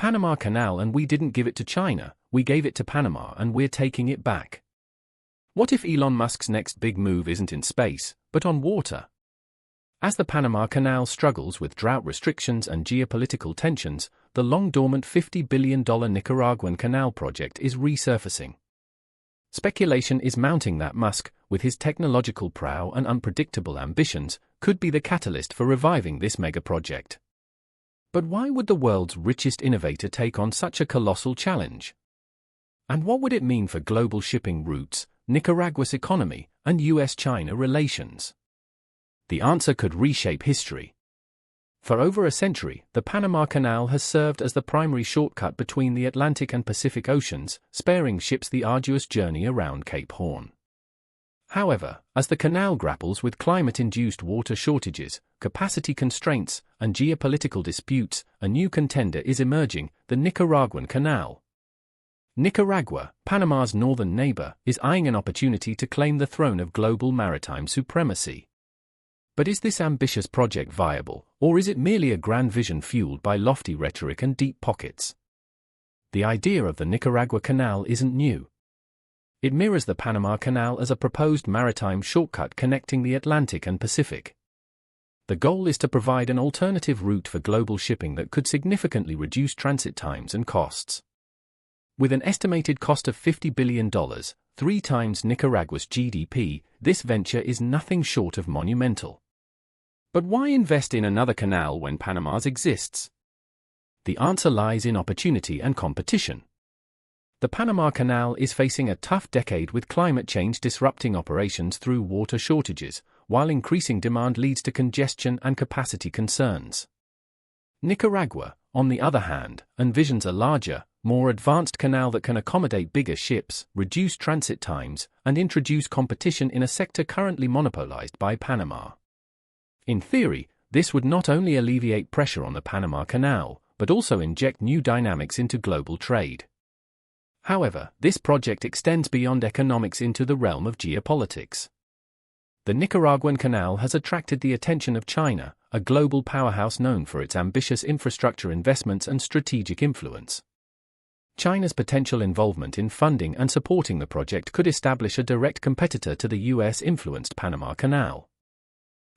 Panama Canal and we didn't give it to China, we gave it to Panama and we're taking it back. What if Elon Musk's next big move isn't in space, but on water? As the Panama Canal struggles with drought restrictions and geopolitical tensions, the long-dormant $50 billion Nicaraguan canal project is resurfacing. Speculation is mounting that Musk, with his technological prow and unpredictable ambitions, could be the catalyst for reviving this mega-project. But why would the world's richest innovator take on such a colossal challenge? And what would it mean for global shipping routes, Nicaragua's economy, and US-China relations? The answer could reshape history. For over a century, the Panama Canal has served as the primary shortcut between the Atlantic and Pacific Oceans, sparing ships the arduous journey around Cape Horn. However, as the canal grapples with climate-induced water shortages, capacity constraints, and geopolitical disputes, a new contender is emerging, the Nicaraguan Canal. Nicaragua, Panama's northern neighbor, is eyeing an opportunity to claim the throne of global maritime supremacy. But is this ambitious project viable, or is it merely a grand vision fueled by lofty rhetoric and deep pockets? The idea of the Nicaragua Canal isn't new. It mirrors the Panama Canal as a proposed maritime shortcut connecting the Atlantic and Pacific. The goal is to provide an alternative route for global shipping that could significantly reduce transit times and costs. With an estimated cost of $50 billion, 3 times Nicaragua's GDP, this venture is nothing short of monumental. But why invest in another canal when Panama's exists? The answer lies in opportunity and competition. The Panama Canal is facing a tough decade with climate change disrupting operations through water shortages, while increasing demand leads to congestion and capacity concerns. Nicaragua, on the other hand, envisions a larger, more advanced canal that can accommodate bigger ships, reduce transit times, and introduce competition in a sector currently monopolized by Panama. In theory, this would not only alleviate pressure on the Panama Canal, but also inject new dynamics into global trade. However, this project extends beyond economics into the realm of geopolitics. The Nicaraguan Canal has attracted the attention of China, a global powerhouse known for its ambitious infrastructure investments and strategic influence. China's potential involvement in funding and supporting the project could establish a direct competitor to the US-influenced Panama Canal.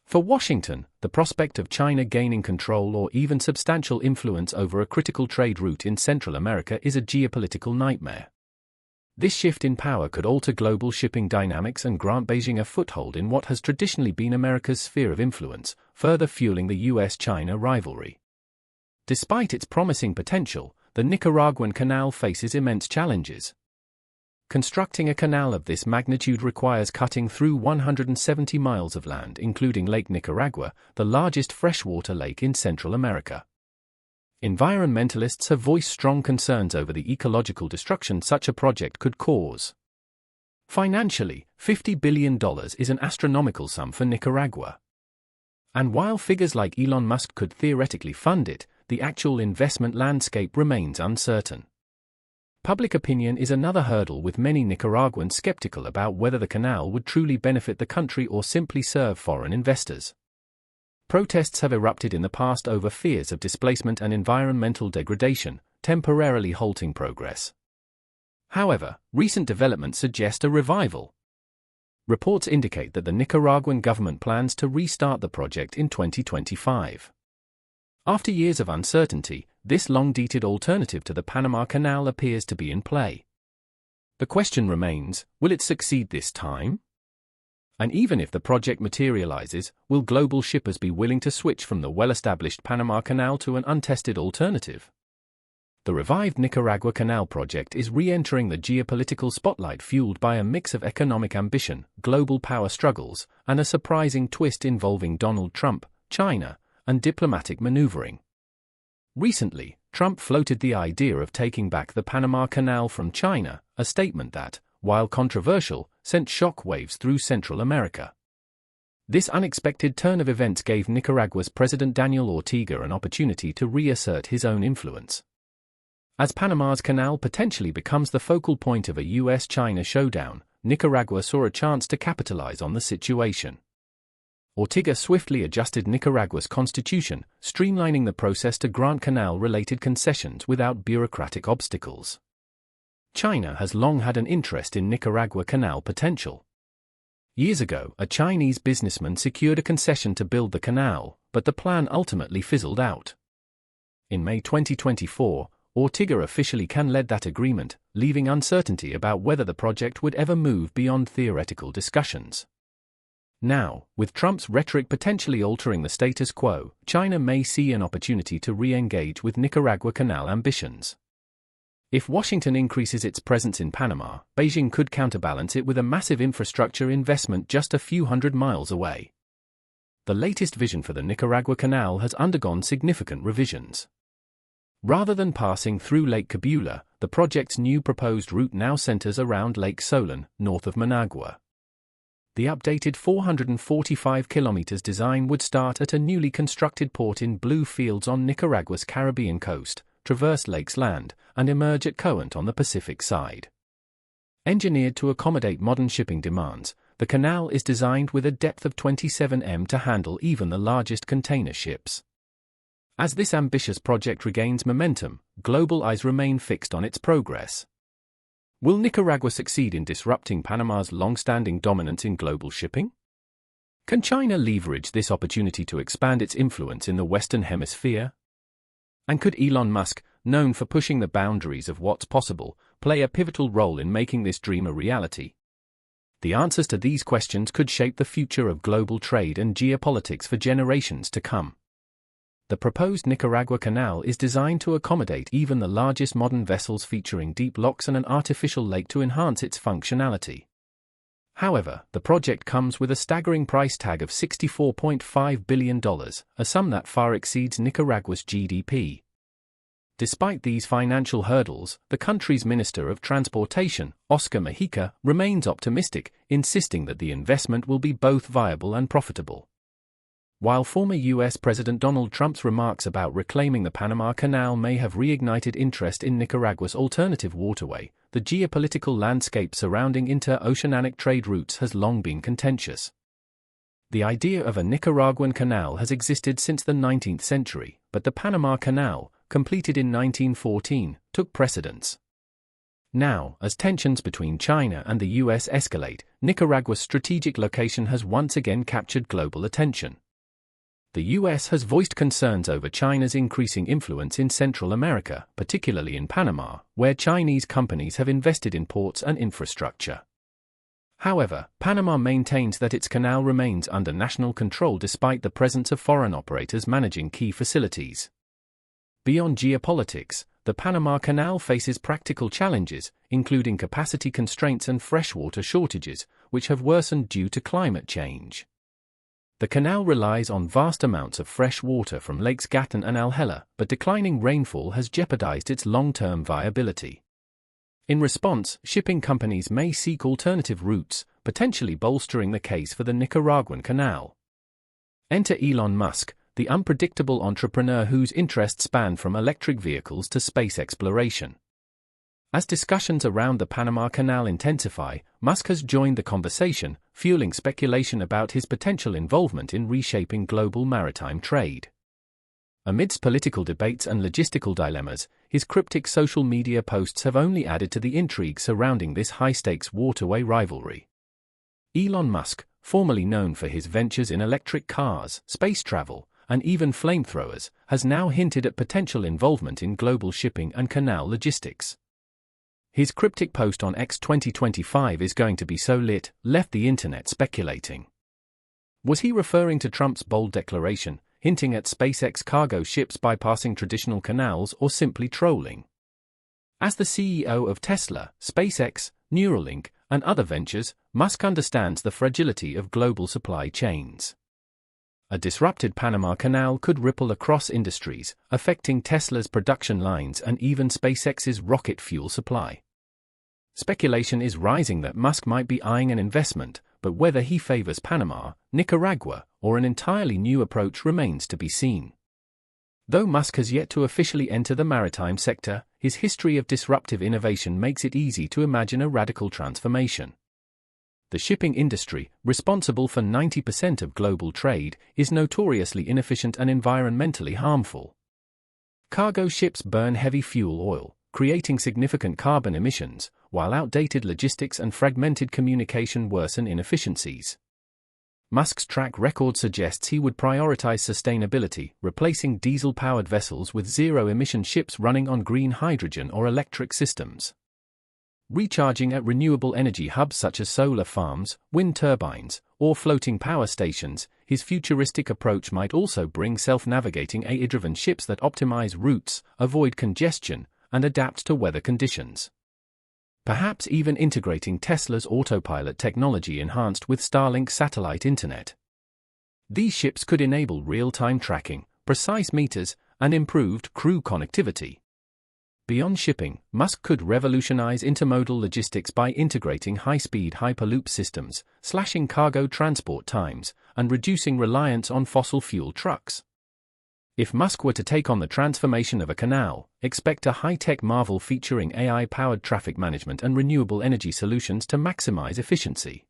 For Washington, the prospect of China gaining control or even substantial influence over a critical trade route in Central America is a geopolitical nightmare. This shift in power could alter global shipping dynamics and grant Beijing a foothold in what has traditionally been America's sphere of influence, further fueling the US-China rivalry. Despite its promising potential, the Nicaraguan Canal faces immense challenges. Constructing a canal of this magnitude requires cutting through 170 miles of land, including Lake Nicaragua, the largest freshwater lake in Central America. Environmentalists have voiced strong concerns over the ecological destruction such a project could cause. Financially, $50 billion is an astronomical sum for Nicaragua. And while figures like Elon Musk could theoretically fund it, the actual investment landscape remains uncertain. Public opinion is another hurdle, with many Nicaraguans skeptical about whether the canal would truly benefit the country or simply serve foreign investors. Protests have erupted in the past over fears of displacement and environmental degradation, temporarily halting progress. However, recent developments suggest a revival. Reports indicate that the Nicaraguan government plans to restart the project in 2025. After years of uncertainty, this long-dated alternative to the Panama Canal appears to be in play. The question remains, will it succeed this time? And even if the project materializes, will global shippers be willing to switch from the well-established Panama Canal to an untested alternative? The revived Nicaragua Canal project is re-entering the geopolitical spotlight, fueled by a mix of economic ambition, global power struggles, and a surprising twist involving Donald Trump, China, and diplomatic maneuvering. Recently, Trump floated the idea of taking back the Panama Canal from China, a statement that, while controversial, sent shockwaves through Central America. This unexpected turn of events gave Nicaragua's President Daniel Ortega an opportunity to reassert his own influence. As Panama's canal potentially becomes the focal point of a US-China showdown, Nicaragua saw a chance to capitalize on the situation. Ortega swiftly adjusted Nicaragua's constitution, streamlining the process to grant canal-related concessions without bureaucratic obstacles. China has long had an interest in Nicaragua canal potential. Years ago, a Chinese businessman secured a concession to build the canal, but the plan ultimately fizzled out. In May 2024, Ortega officially canceled that agreement, leaving uncertainty about whether the project would ever move beyond theoretical discussions. Now, with Trump's rhetoric potentially altering the status quo, China may see an opportunity to re-engage with Nicaragua canal ambitions. If Washington increases its presence in Panama, Beijing could counterbalance it with a massive infrastructure investment just a few hundred miles away. The latest vision for the Nicaragua Canal has undergone significant revisions. Rather than passing through Lake Cabula, the project's new proposed route now centers around Lake Solon, north of Managua. The updated 445 kilometers design would start at a newly constructed port in Blue Fields on Nicaragua's Caribbean coast, traverse Lake's land, and emerge at Coant on the Pacific side. Engineered to accommodate modern shipping demands, the canal is designed with a depth of 27 m to handle even the largest container ships. As this ambitious project regains momentum, global eyes remain fixed on its progress. Will Nicaragua succeed in disrupting Panama's long-standing dominance in global shipping? Can China leverage this opportunity to expand its influence in the Western Hemisphere? And could Elon Musk, known for pushing the boundaries of what's possible, play a pivotal role in making this dream a reality? The answers to these questions could shape the future of global trade and geopolitics for generations to come. The proposed Nicaragua Canal is designed to accommodate even the largest modern vessels, featuring deep locks and an artificial lake to enhance its functionality. However, the project comes with a staggering price tag of $64.5 billion, a sum that far exceeds Nicaragua's GDP. Despite these financial hurdles, the country's Minister of Transportation, Oscar Mujica, remains optimistic, insisting that the investment will be both viable and profitable. While former U.S. President Donald Trump's remarks about reclaiming the Panama Canal may have reignited interest in Nicaragua's alternative waterway, the geopolitical landscape surrounding inter-oceanic trade routes has long been contentious. The idea of a Nicaraguan canal has existed since the 19th century, but the Panama Canal, completed in 1914, took precedence. Now, as tensions between China and the U.S. escalate, Nicaragua's strategic location has once again captured global attention. The U.S. has voiced concerns over China's increasing influence in Central America, particularly in Panama, where Chinese companies have invested in ports and infrastructure. However, Panama maintains that its canal remains under national control despite the presence of foreign operators managing key facilities. Beyond geopolitics, the Panama Canal faces practical challenges, including capacity constraints and freshwater shortages, which have worsened due to climate change. The canal relies on vast amounts of fresh water from Lakes Gatun and Alhela, but declining rainfall has jeopardized its long-term viability. In response, shipping companies may seek alternative routes, potentially bolstering the case for the Nicaraguan canal. Enter Elon Musk, the unpredictable entrepreneur whose interests span from electric vehicles to space exploration. As discussions around the Panama Canal intensify, Musk has joined the conversation, fueling speculation about his potential involvement in reshaping global maritime trade. Amidst political debates and logistical dilemmas, his cryptic social media posts have only added to the intrigue surrounding this high-stakes waterway rivalry. Elon Musk, formerly known for his ventures in electric cars, space travel, and even flamethrowers, has now hinted at potential involvement in global shipping and canal logistics. His cryptic post on X 2025 is going to be so lit, left the internet speculating. Was he referring to Trump's bold declaration, hinting at SpaceX cargo ships bypassing traditional canals, or simply trolling? As the CEO of Tesla, SpaceX, Neuralink, and other ventures, Musk understands the fragility of global supply chains. A disrupted Panama Canal could ripple across industries, affecting Tesla's production lines and even SpaceX's rocket fuel supply. Speculation is rising that Musk might be eyeing an investment, but whether he favors Panama, Nicaragua, or an entirely new approach remains to be seen. Though Musk has yet to officially enter the maritime sector, his history of disruptive innovation makes it easy to imagine a radical transformation. The shipping industry, responsible for 90% of global trade, is notoriously inefficient and environmentally harmful. Cargo ships burn heavy fuel oil, creating significant carbon emissions, while outdated logistics and fragmented communication worsen inefficiencies. Musk's track record suggests he would prioritize sustainability, replacing diesel-powered vessels with zero-emission ships running on green hydrogen or electric systems. Recharging at renewable energy hubs such as solar farms, wind turbines, or floating power stations, his futuristic approach might also bring self-navigating AI-driven ships that optimize routes, avoid congestion, and adapt to weather conditions. Perhaps even integrating Tesla's autopilot technology enhanced with Starlink satellite internet. These ships could enable real-time tracking, precise meters, and improved crew connectivity. Beyond shipping, Musk could revolutionize intermodal logistics by integrating high-speed Hyperloop systems, slashing cargo transport times, and reducing reliance on fossil fuel trucks. If Musk were to take on the transformation of a canal, expect a high-tech marvel featuring AI-powered traffic management and renewable energy solutions to maximize efficiency.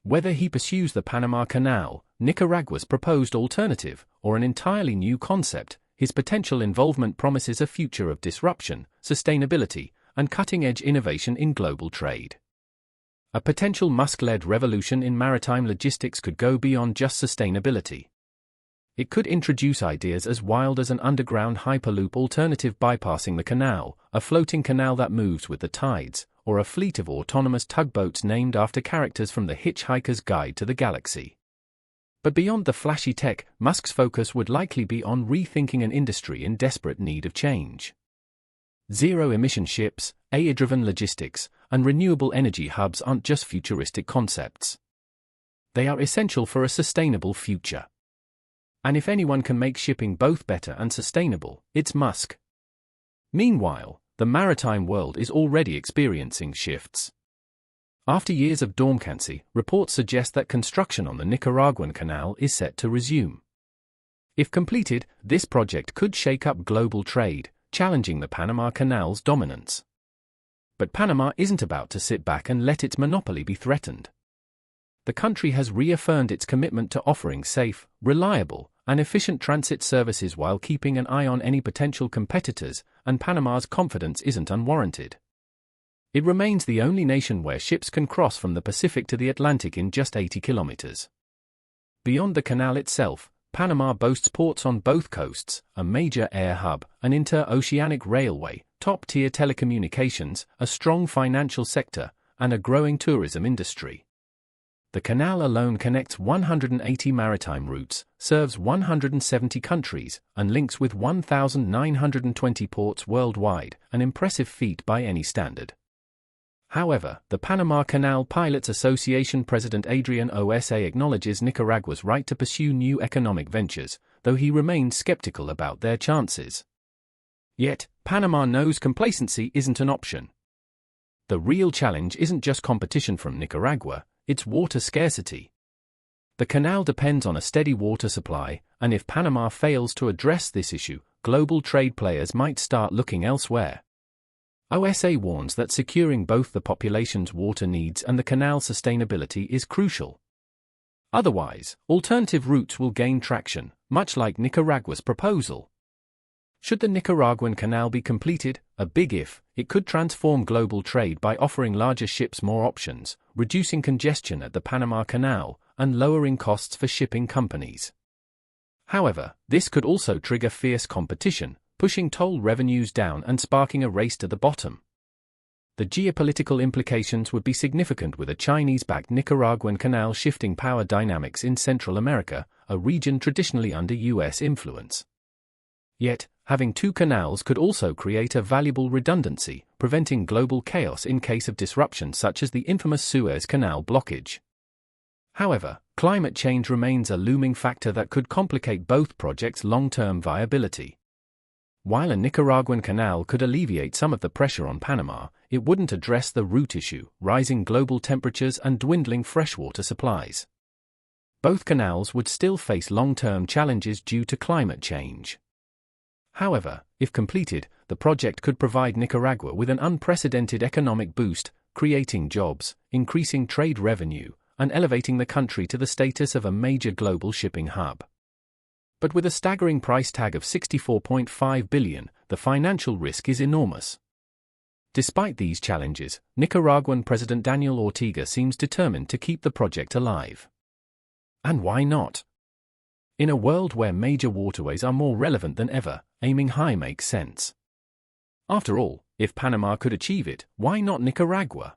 Whether he pursues the Panama Canal, Nicaragua's proposed alternative, or an entirely new concept, his potential involvement promises a future of disruption, sustainability, and cutting-edge innovation in global trade. A potential Musk-led revolution in maritime logistics could go beyond just sustainability. It could introduce ideas as wild as an underground Hyperloop alternative bypassing the canal, a floating canal that moves with the tides, or a fleet of autonomous tugboats named after characters from The Hitchhiker's Guide to the Galaxy. But beyond the flashy tech, Musk's focus would likely be on rethinking an industry in desperate need of change. Zero-emission ships, AI-driven logistics, and renewable energy hubs aren't just futuristic concepts. They are essential for a sustainable future. And if anyone can make shipping both better and sustainable, it's Musk. Meanwhile, the maritime world is already experiencing shifts. After years of dormancy, reports suggest that construction on the Nicaraguan Canal is set to resume. If completed, this project could shake up global trade, challenging the Panama Canal's dominance. But Panama isn't about to sit back and let its monopoly be threatened. The country has reaffirmed its commitment to offering safe, reliable, and efficient transit services while keeping an eye on any potential competitors, and Panama's confidence isn't unwarranted. It remains the only nation where ships can cross from the Pacific to the Atlantic in just 80 kilometers. Beyond the canal itself, Panama boasts ports on both coasts, a major air hub, an inter-oceanic railway, top-tier telecommunications, a strong financial sector, and a growing tourism industry. The canal alone connects 180 maritime routes, serves 170 countries, and links with 1,920 ports worldwide, an impressive feat by any standard. However, the Panama Canal Pilots Association President Adrian Osa acknowledges Nicaragua's right to pursue new economic ventures, though he remains skeptical about their chances. Yet, Panama knows complacency isn't an option. The real challenge isn't just competition from Nicaragua, it's water scarcity. The canal depends on a steady water supply, and if Panama fails to address this issue, global trade players might start looking elsewhere. OSA warns that securing both the population's water needs and the canal's sustainability is crucial. Otherwise, alternative routes will gain traction, much like Nicaragua's proposal. Should the Nicaraguan Canal be completed, a big if, it could transform global trade by offering larger ships more options, reducing congestion at the Panama Canal, and lowering costs for shipping companies. However, this could also trigger fierce competition, pushing toll revenues down and sparking a race to the bottom. The geopolitical implications would be significant, with a Chinese-backed Nicaraguan canal shifting power dynamics in Central America, a region traditionally under U.S. influence. Yet, having two canals could also create a valuable redundancy, preventing global chaos in case of disruption such as the infamous Suez Canal blockage. However, climate change remains a looming factor that could complicate both projects' long-term viability. While a Nicaraguan canal could alleviate some of the pressure on Panama, it wouldn't address the root issue: rising global temperatures and dwindling freshwater supplies. Both canals would still face long-term challenges due to climate change. However, if completed, the project could provide Nicaragua with an unprecedented economic boost, creating jobs, increasing trade revenue, and elevating the country to the status of a major global shipping hub. But with a staggering price tag of $64.5 billion, the financial risk is enormous. Despite these challenges, Nicaraguan President Daniel Ortega seems determined to keep the project alive. And why not? In a world where major waterways are more relevant than ever, aiming high makes sense. After all, if Panama could achieve it, why not Nicaragua?